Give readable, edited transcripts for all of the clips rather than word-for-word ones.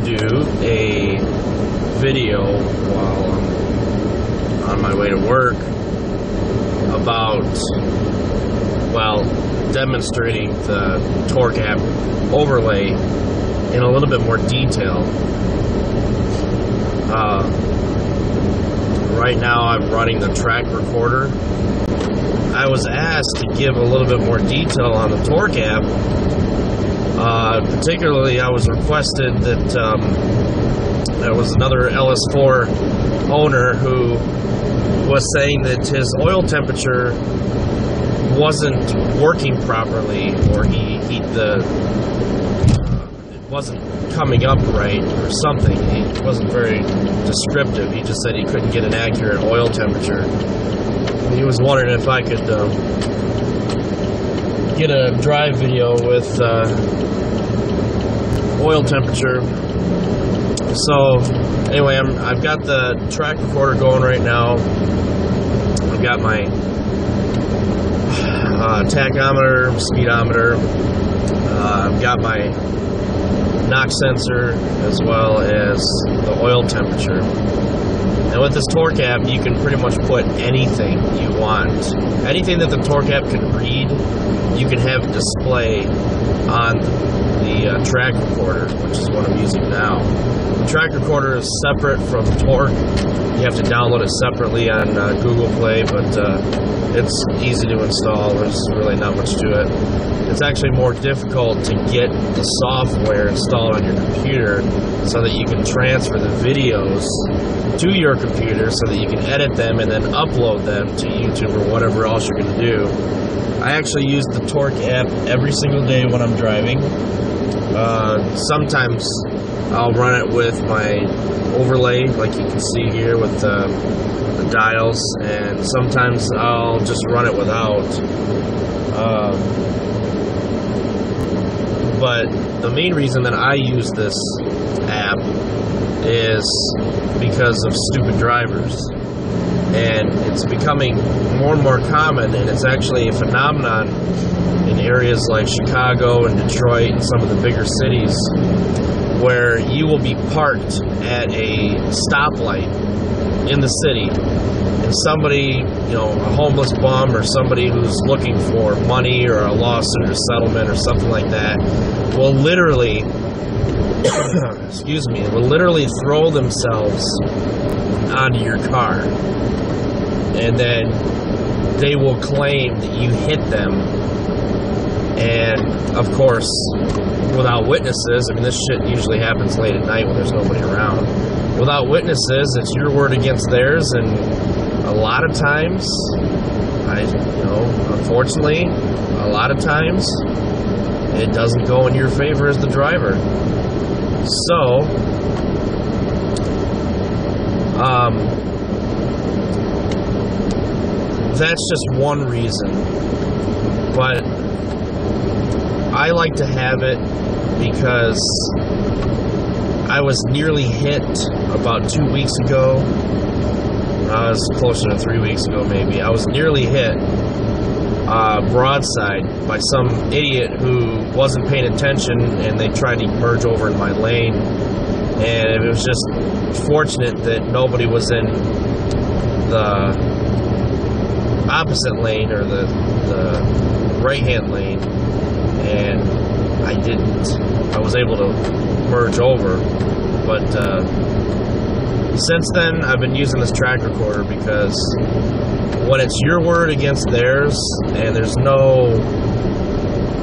do a video while I'm on my way to work about, well, demonstrating the Torque app overlay in a little bit more detail. Right now I'm running the track recorder. I was asked to give a little bit more detail on the Torque app. Particularly, I was requested that there was another LS4 owner who was saying that his oil temperature wasn't working properly, or it wasn't coming up right, or something. He wasn't very descriptive. He just said he couldn't get an accurate oil temperature. He was wondering if I could get a drive video with oil temperature. So anyway, I've got the track recorder going right now. I've got my tachometer, speedometer. I've got my NOx sensor, as well as the oil temperature. And with this Torque app, you can pretty much put anything you want. Anything that the Torque app can read, you can have display on the track recorder, which is what I'm using now. The track recorder is separate from Torque. You have to download it separately on Google Play, but it's easy to install. There's really not much to it. It's actually more difficult to get the software installed on your computer so that you can transfer the videos to your computer so that you can edit them and then upload them to YouTube or whatever else you're going to do. I actually use the Torque app every single day when I'm driving. Sometimes I'll run it with my overlay, like you can see here with the dials, and sometimes I'll just run it without. But the main reason that I use this app is because of stupid drivers. And it's becoming more and more common, and it's actually a phenomenon in areas like Chicago and Detroit and some of the bigger cities, where you will be parked at a stoplight in the city, and somebody, a homeless bum or somebody who's looking for money or a lawsuit or settlement or something like that will literally will literally throw themselves onto your car, and then they will claim that you hit them. And of course, without witnesses, I mean, this shit usually happens late at night when there's nobody around. Without witnesses, it's your word against theirs, and a lot of times, unfortunately, a lot of times, it doesn't go in your favor as the driver. So, that's just one reason. But I like to have it because I was nearly hit about 2 weeks ago. I was closer to 3 weeks ago, maybe. I was nearly hit broadside by some idiot who wasn't paying attention, and they tried to merge over in my lane. And it was just fortunate that nobody was in the opposite lane, or the right-hand lane, and I was able to merge over. But since then, I've been using this track recorder because when it's your word against theirs and there's no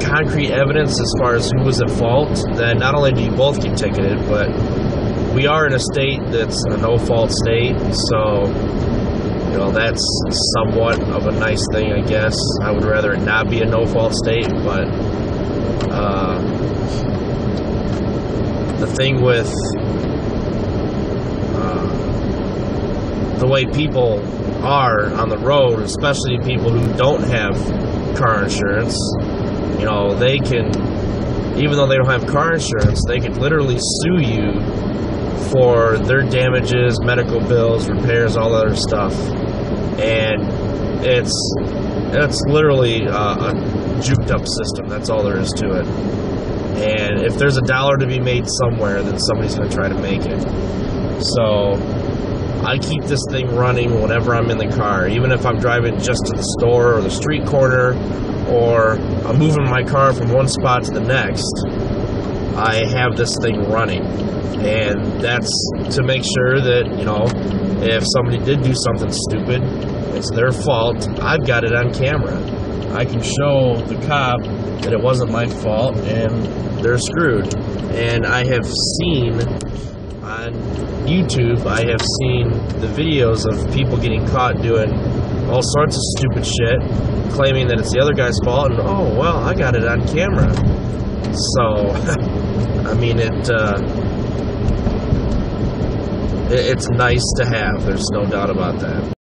concrete evidence as far as who was at fault, then not only do you both get ticketed, but we are in a state that's a no-fault state, so that's somewhat of a nice thing, I guess. I would rather it not be a no-fault state, but the thing with the way people are on the road, especially people who don't have car insurance, they can, even though they don't have car insurance, they could literally sue you for their damages, medical bills, repairs, all that other stuff. And it's literally a juked up system. That's all there is to it. And And if there's a dollar to be made somewhere, then somebody's going to try to make it. So I keep this thing running whenever I'm in the car, even if I'm driving just to the store or the street corner, or I'm moving my car from one spot to the next. I have this thing running, and that's to make sure that, you know, if somebody did do something stupid, it's their fault. I've got it on camera. I can show the cop that it wasn't my fault, and they're screwed. And I have seen on YouTube, I have seen the videos of people getting caught doing all sorts of stupid shit, claiming that it's the other guy's fault, and oh, well, I got it on camera. So, I mean, it's nice to have. There's no doubt about that.